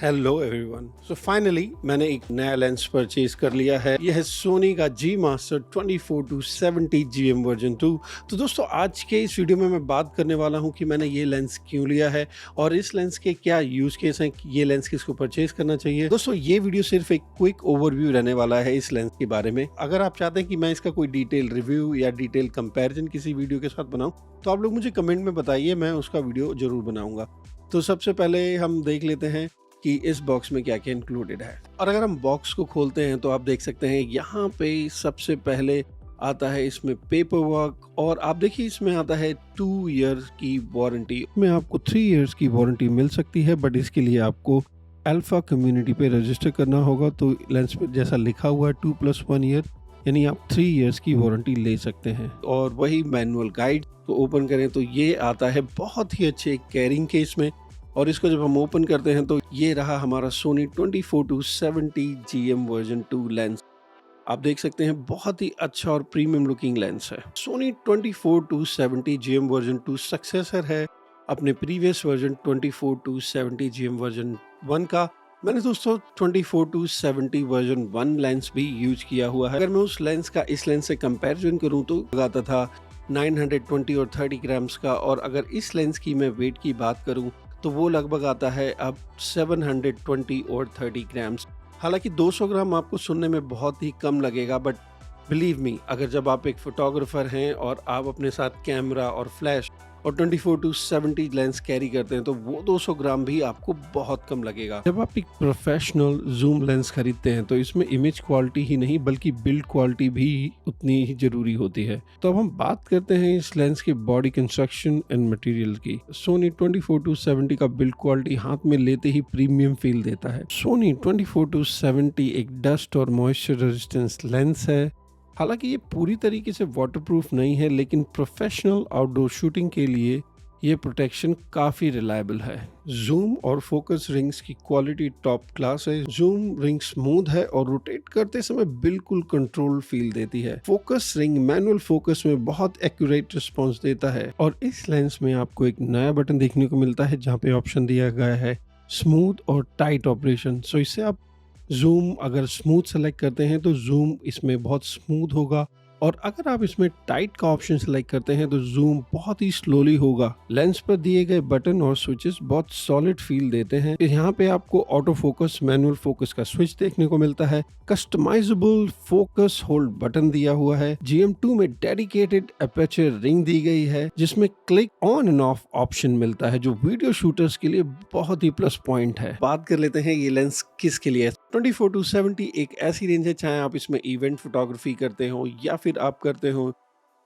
Hello everyone. So finally मैंने एक नया लेंस परचेज कर लिया है। यह है सोनी का जी मास्टर 24-70 GM वर्जन 2। तो दोस्तों आज के इस वीडियो में मैं बात करने वाला हूं कि मैंने ये लेंस क्यों लिया है और इस लेंस के क्या यूज केस हैं, ये लेंस किसको परचेज करना चाहिए। दोस्तों ये वीडियो सिर्फ एक क्विक ओवरव्यू रहने वाला है इस लेंस के बारे में। अगर आप चाहते हैं कि मैं इसका कोई डिटेल रिव्यू या डिटेल कंपैरिजन किसी वीडियो के साथ बनाऊं तो आप लोग मुझे कमेंट में बताइए, मैं उसका वीडियो जरूर बनाऊंगा। तो सबसे पहले हम देख लेते हैं कि इस बॉक्स में क्या क्या इंक्लूडेड है। और अगर हम बॉक्स को खोलते हैं तो आप देख सकते हैं यहाँ पे सबसे पहले आता है इसमें पेपर वर्क, और आप देखिए इसमें आता है 2 ईयर्स की वारंटी। में आपको 3 ईयर्स की वारंटी मिल सकती है, बट इसके लिए आपको अल्फा कम्युनिटी पे रजिस्टर करना होगा। तो लेंस पे जैसा लिखा हुआ है 2+1 ईयर, यानी आप 3 ईयर्स की वारंटी ले सकते हैं। और वही मैनुअल गाइड को ओपन करें तो ये आता है बहुत ही अच्छे कैरिंग केस में, और इसको जब हम ओपन करते हैं तो ये रहा हमारा सोनी 24-70 GM वर्जन 2 लेंस। आप देख सकते हैं बहुत ही अच्छा और प्रीमियम लुकिंग लेंस है। सोनी 24-70 GM वर्जन 2 सक्सेसर है अपने प्रीवियस वर्जन 24-70 GM वर्जन 1 का। मैंने दोस्तों 24-70 वर्जन 1 लेंस भी यूज किया हुआ है। अगर मैं उस लेंस का इस लेंस से कंपैरिजन करूं तो लगाता था 920 और 30 ग्राम्स का, और अगर इस लेंस की मैं वेट की बात करूं तो वो लगभग आता है अब 720 और 30 ग्राम्स। हालांकि 200 ग्राम आपको सुनने में बहुत ही कम लगेगा, बट बिलीव मी, अगर जब आप एक फोटोग्राफर हैं और आप अपने साथ कैमरा और फ्लैश और 24-70 लेंस कैरी करते हैं तो वो 200 ग्राम भी आपको बहुत कम लगेगा। जब आप एक प्रोफेशनल जूम लेंस खरीदते हैं तो इसमें इमेज क्वालिटी ही नहीं बल्कि बिल्ड क्वालिटी भी उतनी ही जरूरी होती है। तो अब हम बात करते हैं इस लेंस की बॉडी कंस्ट्रक्शन एंड मटेरियल की। सोनी 24-70 का बिल्ड क्वालिटी हाथ में लेते ही प्रीमियम फील देता है। सोनी 24-70 एक डस्ट और मॉइस्चर रेजिस्टेंस लेंस है। हालांकि ये पूरी तरीके से वाटरप्रूफ नहीं है, लेकिन प्रोफेशनल आउटडोर शूटिंग के लिए ये प्रोटेक्शन काफी रिलायबल है। जूम और फोकस रिंग्स की क्वालिटी टॉप क्लास है। जूम रिंग स्मूथ है और रोटेट करते समय बिल्कुल कंट्रोल फील देती है। फोकस रिंग मैनुअल फोकस में बहुत एक्यूरेट रिस्पॉन्स देता है। और इस लेंस में आपको एक नया बटन देखने को मिलता है जहाँ पे ऑप्शन दिया गया है स्मूथ और टाइट ऑपरेशन। सो इससे आप जूम अगर स्मूथ सेलेक्ट करते हैं तो जूम इसमें बहुत स्मूथ होगा, और अगर आप इसमें टाइट का ऑप्शन सेलेक्ट करते हैं तो जूम बहुत ही स्लोली होगा। लेंस पर दिए गए बटन और स्विचेस बहुत सॉलिड फील देते हैं। यहाँ पे आपको ऑटो फोकस, मैनुअल फोकस का स्विच देखने को मिलता है। कस्टमाइजेबल फोकस होल्ड बटन दिया हुआ है। GM2 में डेडिकेटेड अपर्चर रिंग दी गई है जिसमें click on end of option मिलता है, जो वीडियो शूटर्स के लिए बहुत ही प्लस पॉइंट है। बात कर लेते हैं ये लेंस किसके लिए है। 24-70 एक ऐसी रेंज है, चाहे आप इसमें इवेंट फोटोग्राफी करते हो या फिर आप करते हो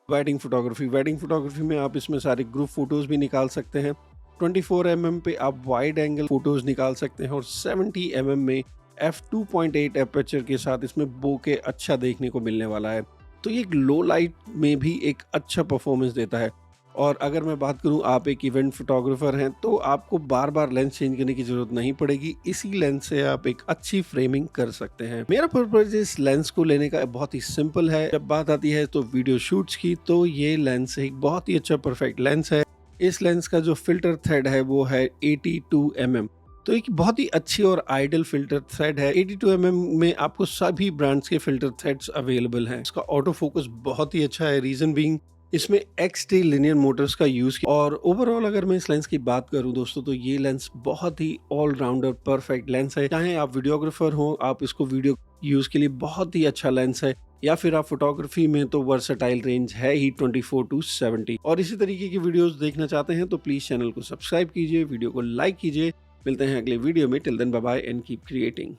वेडिंग फोटोग्राफी। वेडिंग फोटोग्राफी में आप इसमें सारे ग्रुप फोटोज भी निकाल सकते हैं। 24mm पे आप वाइड एंगल फोटोज निकाल सकते हैं, और 70mm में f2.8 एपर्चर के साथ इसमें बोके अच्छा देखने को मिलने वाला है। तो ये लो लाइट में भी एक अच्छा परफॉर्मेंस देता है। और अगर मैं बात करूं, आप एक इवेंट फोटोग्राफर हैं तो आपको बार बार लेंस चेंज करने की जरूरत नहीं पड़ेगी। इसी लेंस से आप एक अच्छी फ्रेमिंग कर सकते हैं। मेरा पर्पज इस लेंस को लेने का बहुत ही सिंपल है। जब बात आती है तो वीडियो शूट्स की, तो ये लेंस एक बहुत ही अच्छा परफेक्ट लेंस है। इस लेंस का जो फिल्टर थ्रेड है वो है 82mm। तो एक बहुत ही अच्छी और आइडियल फिल्टर थ्रेड है। 82mm में आपको सभी ब्रांड्स के फिल्टर थ्रेड्स अवेलेबल हैं। इसका ऑटो फोकस बहुत ही अच्छा है, रीजन बीइंग इसमें XT लिनियर मोटर्स का यूज किया। और ओवरऑल अगर मैं इस लेंस की बात करूं दोस्तों, तो ये लेंस बहुत ही ऑलराउंडर परफेक्ट लेंस है। चाहे आप वीडियोग्राफर हो, आप इसको वीडियो यूज के लिए बहुत ही अच्छा लेंस है, या फिर आप फोटोग्राफी में तो वर्सेटाइल रेंज है ही 24-70। और इसी तरीके की वीडियोस देखना चाहते हैं तो प्लीज चैनल को सब्सक्राइब कीजिए, वीडियो को लाइक कीजिए। मिलते हैं अगले वीडियो में। Till then bye bye and keep creating.